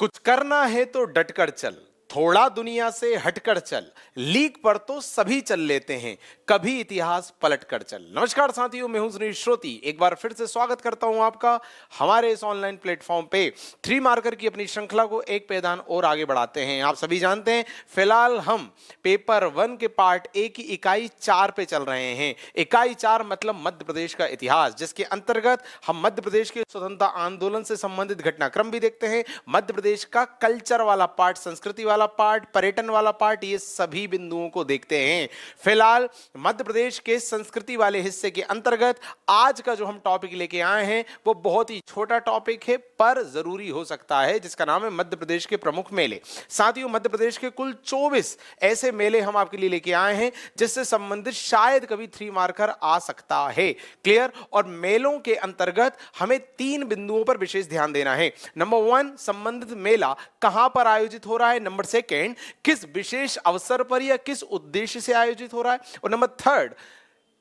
कुछ करना है तो डटकर चल, थोड़ा दुनिया से हटकर चल, लीक पर तो सभी चल लेते हैं, कभी इतिहास पलट कर चल। नमस्कार साथियों, मैं हूं सुनील श्रोती। एक बार फिर से स्वागत करता हूं आपका हमारे इस ऑनलाइन प्लेटफॉर्म पे। 3 मार्कर की अपनी श्रृंखला को एक पैदान और आगे बढ़ाते हैं। आप सभी जानते हैं फिलहाल हम पेपर 1 के पार्ट ए की इकाई 4 पे चल रहे हैं। इकाई 4 मतलब मध्य प्रदेश का इतिहास, जिसके अंतर्गत हम मध्य प्रदेश के स्वतंत्रता आंदोलन से संबंधित घटनाक्रम भी देखते हैं, मध्य प्रदेश का कल्चर वाला पार्ट, संस्कृति वाला पार्ट, पर्यटन वाला पार्ट, ये सभी बिंदुओं को देखते हैं। फिलहाल मध्य प्रदेश के संस्कृति वाले हिस्से के अंतर्गत आज का जो हम टॉपिक लेके आए हैं वो बहुत ही छोटा टॉपिक है पर जरूरी हो सकता है, जिसका नाम है मध्य प्रदेश के प्रमुख मेले। साथियों, मध्य प्रदेश के कुल 24 ऐसे मेले हम आपके लिए लेके आए हैं जिससे संबंधित शायद कभी 3 मार्कर आ सकता है। क्लियर? और मेलों के अंतर्गत हमें 3 बिंदुओं पर विशेष ध्यान देना है। नंबर 1, संबंधित मेला कहां पर आयोजित हो रहा है। नंबर 2, किस विशेष अवसर पर या किस उद्देश्य से आयोजित हो रहा है। और नंबर 3,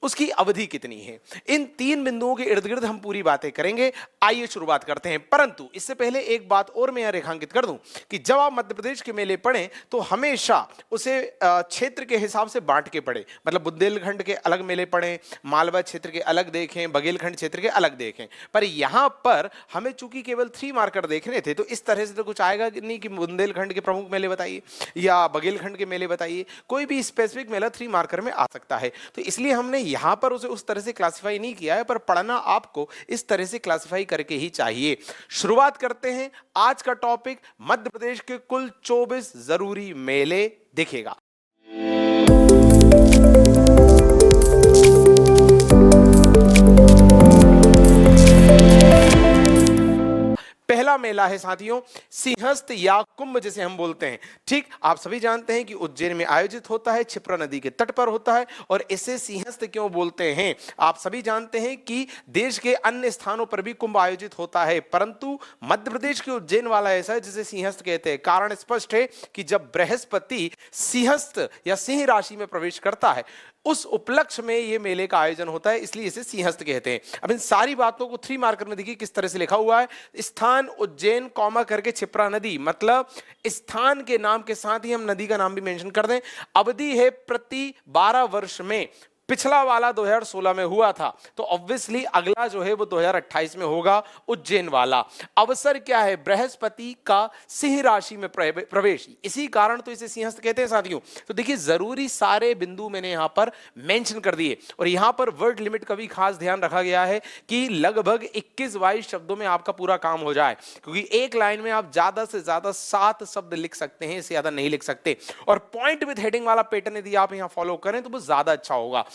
उसकी अवधि कितनी है। इन 3 बिंदुओं के इर्द गिर्द हम पूरी बातें करेंगे। आइए शुरुआत करते हैं, परंतु इससे पहले एक बात और मैं यहां रेखांकित कर दूं कि जब आप मध्य प्रदेश के मेले पढ़ें तो हमेशा उसे क्षेत्र के हिसाब से बांट के पढ़ें। मतलब बुंदेलखंड के अलग मेले पढ़ें, मालवा क्षेत्र के अलग देखें, बघेलखंड क्षेत्र के अलग देखें। पर यहां पर हमें चूंकि केवल 3 मार्कर देखने थे तो इस तरह से तो कुछ आएगा नहीं कि बुंदेलखंड के प्रमुख मेले बताइए या बघेलखंड के मेले बताइए। कोई भी स्पेसिफिक मेला 3 मार्कर में आ सकता है, तो इसलिए हमने यहां पर उसे उस तरह से क्लासिफाई नहीं किया है, पर पढ़ना आपको इस तरह से क्लासिफाई करके ही चाहिए। शुरुआत करते हैं। आज का टॉपिक मध्य प्रदेश के कुल 24 जरूरी मेले दिखेगा। पहला मेला है साथियों सिंहस्थ या कुंभ जिसे हम बोलते हैं। ठीक, आप सभी जानते हैं कि उज्जैन में आयोजित होता है, क्षिप्रा नदी के तट पर होता है। और इसे सिंहस्थ क्यों बोलते हैं? आप सभी जानते हैं कि देश के अन्य स्थानों पर भी कुंभ आयोजित होता है, परंतु मध्य प्रदेश के उज्जैन वाला ऐसा है जिसे सिंहस्थ कहते हैं। कारण स्पष्ट है कि जब बृहस्पति सिंहस्थ या सिंह राशि में प्रवेश करता है उस उपलक्ष्य में यह मेले का आयोजन होता है, इसलिए इसे सिंहस्थ कहते हैं। अब इन सारी बातों को 3 मार्कर में देखिए किस तरह से लिखा हुआ है। स्थान उज्जैन कॉमा करके क्षिप्रा नदी, मतलब स्थान के नाम के साथ ही हम नदी का नाम भी मेंशन कर दें। अवधि है प्रति 12 वर्ष में। पिछला वाला 2016 में हुआ था, तो ऑब्वियसली अगला जो है वो 2028 में होगा, उज्जैन वाला। अवसर क्या है? बृहस्पति का सिंह राशि में प्रवेश, इसी कारण तो इसे सिंहस्थ कहते हैं साथियों। तो देखिए जरूरी सारे बिंदु मैंने यहां पर मेंशन कर दिए। और यहां पर वर्ड लिमिट का भी खास ध्यान रखा गया है कि लगभग 21-22 शब्दों में आपका पूरा काम हो जाए, क्योंकि एक लाइन में आप ज्यादा से ज्यादा 7 शब्द लिख सकते हैं, इससे ज्यादा नहीं लिख सकते। और पॉइंट विद हेडिंग वाला पैटर्न यदि आप यहां फॉलो करें तो वो ज्यादा अच्छा होगा।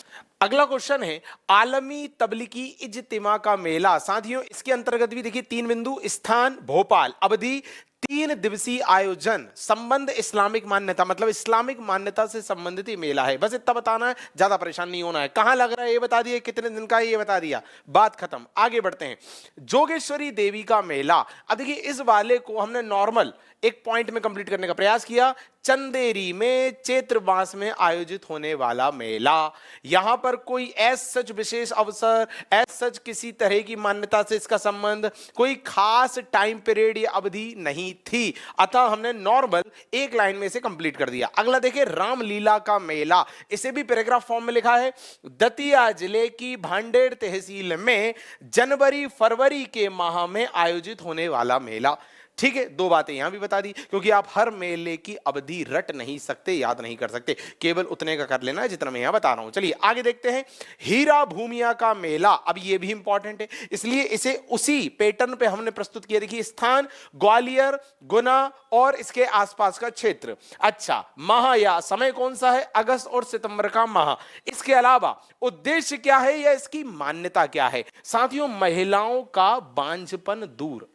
अगला क्वेश्चन है आलमी तबलीगी इज्तिमा का मेला। साथियों इसके अंतर्गत भी देखिए 3 बिंदु। स्थान भोपाल, अवधि 3 दिवसीय आयोजन, संबंध इस्लामिक मान्यता, मतलब इस्लामिक मान्यता से संबंधित ये मेला है। बस इतना बताना है, ज्यादा परेशान नहीं होना है। कहां लग रहा है ये बता दिया, कितने दिन का है ये बता दिया, बात खत्म। आगे बढ़ते हैं। जोगेश्वरी देवी का मेला। अब देखिए इस वाले को हमने नॉर्मल एक पॉइंट में कंप्लीट करने का प्रयास किया। चंदेरी में चैत्र मास में आयोजित होने वाला मेला। यहां पर कोई एस सच विशेष अवसर, एस सच किसी तरह की मान्यता से इसका संबंध, कोई खास टाइम पीरियड या अवधि नहीं थी, अतः हमने नॉर्मल एक लाइन में इसे कंप्लीट कर दिया। अगला देखिए रामलीला का मेला। इसे भी पैराग्राफ फॉर्म में लिखा है। दतिया जिले की भांडेर तहसील में जनवरी फरवरी के माह में आयोजित होने वाला मेला। ठीक है, 2 बातें यहां भी बता दी, क्योंकि आप हर मेले की अवधि रट नहीं सकते, याद नहीं कर सकते, केवल उतने का कर लेना है जितना मैं यहां बता रहा हूं। चलिए आगे देखते हैं। हीरा भूमिया का मेला। अब ये भी इंपॉर्टेंट है, इसलिए इसे उसी पैटर्न पे हमने प्रस्तुत किया। देखिए स्थान ग्वालियर, गुना और इसके आसपास का क्षेत्र। अच्छा, माह या समय कौन सा है? अगस्त और सितंबर का माह। इसके अलावा उद्देश्य क्या है या इसकी मान्यता क्या है? साथियों महिलाओं का बांझपन दूर,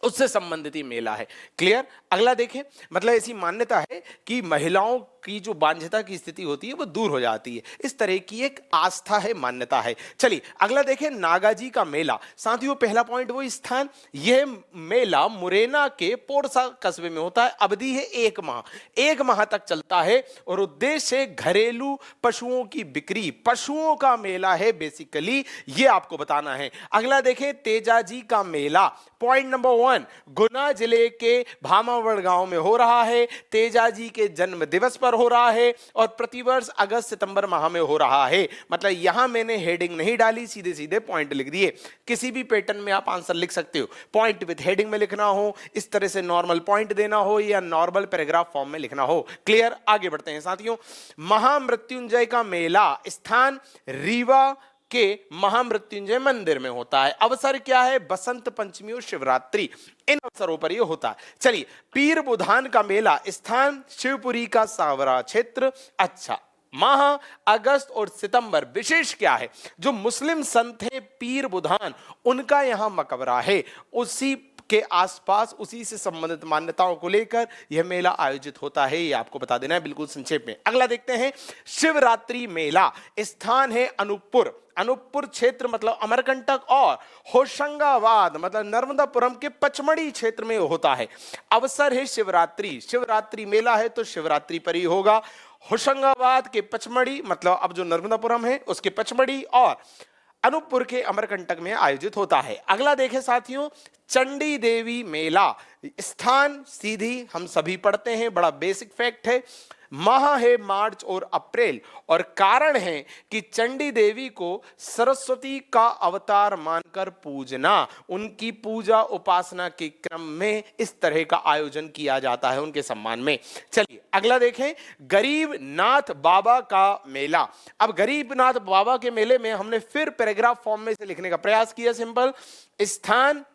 उससे संबंधित ही मेला है। क्लियर? अगला देखें, मतलब ऐसी मान्यता है कि महिलाओं की जो बांझता की स्थिति होती है वो दूर हो जाती है। इस तरह की एक आस्था है, मान्यता है। चलिए अगला देखें, नागाजी का मेला। साथियों पहला पॉइंट वो स्थान, यह मेला मुरैना के पोरसा कस्बे में होता है। अवधि है 1 माह, 1 माह तक चलता है और उद्देश्य है घरेलू पशुओं की बिक्री। पशुओं का मेला है बेसिकली, ये आपको बताना है। अगला देखें तेजाजी का मेला। पॉइंट नंबर 1, 1 गुना जिले के भामावड़ गांव में हो रहा है, तेजा जी के जन्म दिवस पर हो रहा है और प्रतिवर्ष अगस्त सितंबर माह में हो रहा है। मतलब यहां मैंने हेडिंग नहीं डाली, सीधे सीधे पॉइंट लिख दिए। किसी भी पैटर्न में आप आंसर लिख सकते हो, पॉइंट विद हेडिंग में लिखना हो, इस तरह से नॉर्मल पॉइंट देना हो या नॉर्मल पैराग्राफ फॉर्म में लिखना हो। क्लियर? आगे बढ़ते हैं साथियों। महामृत्युंजय का मेला स्थान रीवा के महामृत्युंजय मंदिर में होता है। अवसर क्या है? बसंत पंचमी और शिवरात्रि, इन अवसरों पर यह होता है। चलिए, पीर बुधान का मेला स्थान शिवपुरी का सावरा क्षेत्र। अच्छा, माह अगस्त और सितंबर, विशेष क्या है? जो मुस्लिम संत है पीर बुधान, उनका यहां मकबरा है, उसी के आसपास उसी से संबंधित मान्यताओं को लेकर यह मेला आयोजित होता है। यह आपको बता देना है बिल्कुल संक्षेप में। अगला देखते हैं, शिवरात्रि मेला स्थान है अनूपपुर। अनूपपुर क्षेत्र मतलब अमरकंटक और होशंगाबाद मतलब नर्मदापुरम के पचमढ़ी क्षेत्र में होता है। अवसर है शिवरात्रि, शिवरात्रि मेला है तो शिवरात्रि पर ही होगा। होशंगाबाद के पचमढ़ी मतलब अब जो नर्मदापुरम है उसके पचमढ़ी और अनूपपुर के अमरकंटक में आयोजित होता है। अगला देखें साथियों, चंडी देवी मेला स्थान सीधी हम सभी पढ़ते हैं, बड़ा बेसिक फैक्ट है। माह है मार्च और अप्रैल और कारण है कि चंडी देवी को सरस्वती का अवतार मानकर पूजना, उनकी पूजा उपासना के क्रम में इस तरह का आयोजन किया जाता है उनके सम्मान में। चलिए अगला देखें, गरीबनाथ बाबा का मेला। अब गरीबनाथ बाबा के मेले में हमने फिर पैराग्राफ फॉर्म में से लिखने का प्रयास किया। सिंपल, स्थान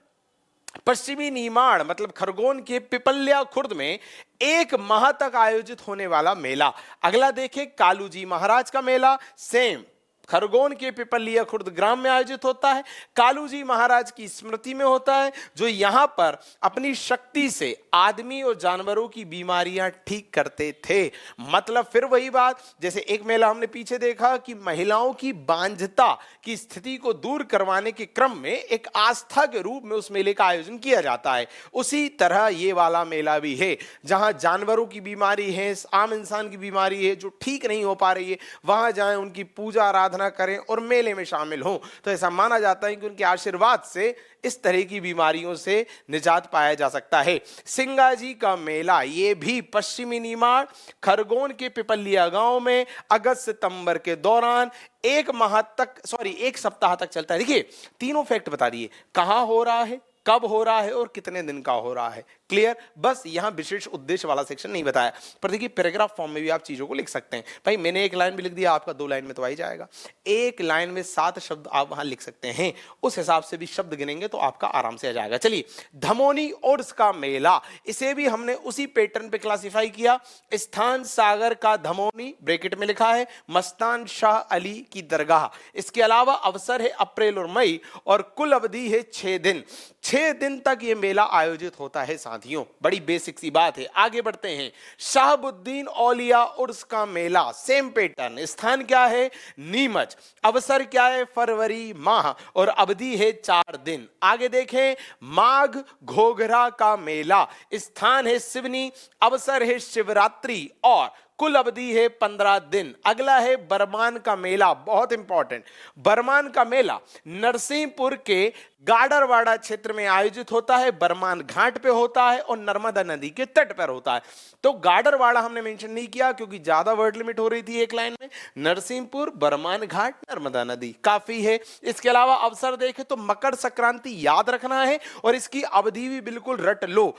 पश्चिमी नीमाड़ मतलब खरगोन के पिपल्या खुर्द में 1 माह तक आयोजित होने वाला मेला। अगला देखें, कालूजी महाराज का मेला, सेम खरगोन के पिपलिया खुर्द ग्राम में आयोजित होता है। कालूजी महाराज की स्मृति में होता है, जो यहां पर अपनी शक्ति से आदमी और जानवरों की बीमारियां ठीक करते थे। मतलब फिर वही बात, जैसे एक मेला हमने पीछे देखा कि महिलाओं की बांझता की स्थिति को दूर करवाने के क्रम में एक आस्था के रूप में उस मेले का आयोजन किया जाता है, उसी तरह ये वाला मेला भी है, जहां जानवरों की बीमारी है, आम इंसान की बीमारी है जो ठीक नहीं हो पा रही है, वहां जाएं, उनकी पूजा आराधना करें और मेले में शामिल हों। तो ऐसा माना जाता है कि उनके आशीर्वाद से इस तरह की बीमारियों से निजात पाया जा सकता है। सिंगाजी का मेला, ये भी पश्चिमी नीमाड़ खरगोन के पिपलिया गांव में अगस्त सितंबर के दौरान 1 सप्ताह तक चलता है। देखिए तीनों फैक्ट बता दिए, कहां हो रहा है, कब हो रहा है और कितने दिन का हो रहा है। क्लियर? बस यहां विशेष उद्देश्य वाला सेक्शन नहीं बताया, पर देखिए पैराग्राफ फॉर्म में भी आप चीजों को लिख सकते हैं। भाई मैंने 1 लाइन भी लिख दिया, आपका 2 लाइन में तो आ ही जाएगा। 1 लाइन में 7 शब्द आप वहां लिख सकते हैं, उस हिसाब से भी शब्द गिनेंगे तो आपका आराम से आ जाएगा। चलिए, धमोनी उर्स का मेला, इसे भी हमने उसी पैटर्न पे क्लासिफाई किया। स्थान सागर का धमोनी, ब्रैकेट में लिखा है मस्तान शाह अली की दरगाह। इसके अलावा अवसर है अप्रैल और मई और कुल अवधि है 6 दिन। 6 दिन तक यह मेला आयोजित होता है साथियों, बड़ी बेसिक सी बात है। आगे बढ़ते हैं, शाहबुद्दीन औलिया उर्स का मेला, सेम पैटर्न। स्थान क्या है? नीमच। अवसर क्या है? फरवरी माह और अवधि है 4 दिन। आगे देखें, माघ घोघरा का मेला, स्थान है सिवनी, अवसर है शिवरात्रि और कुल अवधि है 15 दिन। अगला है बरमान का मेला, बहुत इंपॉर्टेंट। बरमान का मेला नरसिंहपुर के गाडरवाड़ा क्षेत्र में आयोजित होता है, बरमान घाट पे होता है और नर्मदा नदी के तट पर होता है। तो गाडरवाड़ा हमने मेंशन नहीं किया क्योंकि ज्यादा वर्ड लिमिट हो रही थी 1 लाइन में। नरसिंहपुर, बरमान घाट, नर्मदा नदी काफी है। इसके अलावा अवसर देखें तो मकर संक्रांति याद रखना है और इसकी अवधि भी बिल्कुल रट लो।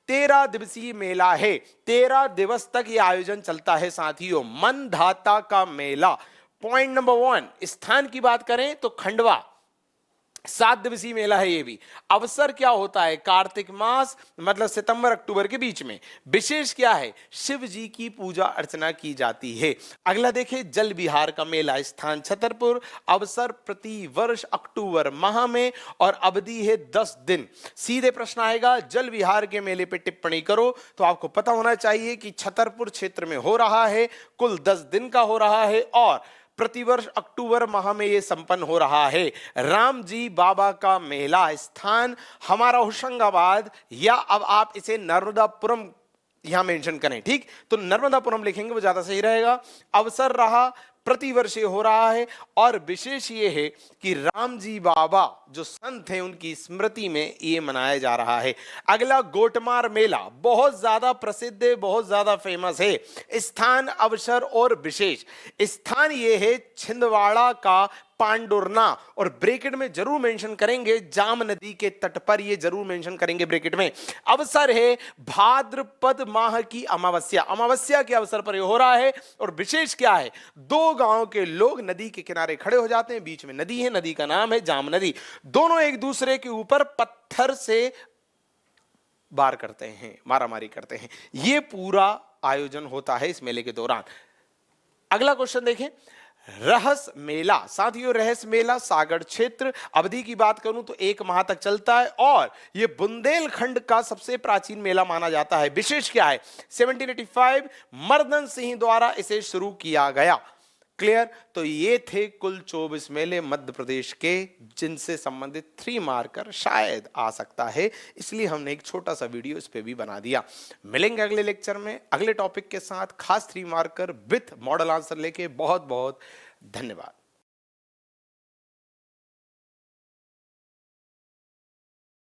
13 दिवसीय मेला है, 13 दिवस तक यह आयोजन चलता है साथियों। मनधाता का मेला, पॉइंट नंबर 1, स्थान की बात करें तो खंडवा, 7 दिवसीय मेला है ये भी। अवसर क्या होता है? कार्तिक मास मतलब सितंबर अक्टूबर के बीच में। विशेष क्या है? शिव जी की पूजा अर्चना की जाती है। अगला देखिए, जल विहार का मेला, स्थान छतरपुर, अवसर प्रति वर्ष अक्टूबर माह में और अवधि है 10 दिन। सीधे प्रश्न आएगा, जल विहार के मेले पे टिप्पणी करो, तो आपको पता होना चाहिए कि छतरपुर क्षेत्र में हो रहा है, कुल 10 दिन का हो रहा है और प्रतिवर्ष अक्टूबर माह में यह संपन्न हो रहा है। राम जी बाबा का मेला, स्थान हमारा होशंगाबाद या अब आप इसे नर्मदापुरम यहां मेंशन करें, ठीक? तो नर्मदापुरम लिखेंगे वो ज्यादा सही रहेगा। अवसर रहा प्रतिवर्ष ये हो रहा है। और विशेष ये है कि राम जी बाबा जो संत हैं उनकी स्मृति में ये मनाया जा रहा है। अगला गोटमार मेला बहुत ज्यादा प्रसिद्ध है, बहुत ज्यादा फेमस है। स्थान, अवसर और विशेष। स्थान ये है छिंदवाड़ा का पांडुरना, और ब्रैकेट में जरूर मेंशन करेंगे जाम नदी के तट पर, ये जरूर मेंशन करेंगे ब्रैकेट में। अवसर है भाद्रपद माह की अमावस्या, अमावस्या के अवसर पर यह हो रहा है। और विशेष क्या है, दो गांव के लोग नदी के किनारे खड़े हो जाते हैं, बीच में नदी है, नदी का नाम है जाम नदी। दोनों एक दूसरे के ऊपर पत्थर से वार करते हैं, मारामारी करते हैं। यह पूरा आयोजन होता है इस मेले के दौरान। अगला क्वेश्चन देखें, रहस मेला। साथियों, रहस मेला सागर क्षेत्र, अवधि की बात करूं तो 1 माह तक चलता है और यह बुंदेलखंड का सबसे प्राचीन मेला माना जाता है। विशेष क्या है, 1785 मर्दन सिंह द्वारा इसे शुरू किया गया। क्लियर? तो ये थे कुल 24 मेले मध्य प्रदेश के, जिनसे संबंधित 3 मार्कर शायद आ सकता है, इसलिए हमने एक छोटा सा वीडियो इस पे भी बना दिया। मिलेंगे अगले लेक्चर में अगले टॉपिक के साथ, खास 3 मार्कर विथ मॉडल आंसर लेके। बहुत बहुत धन्यवाद।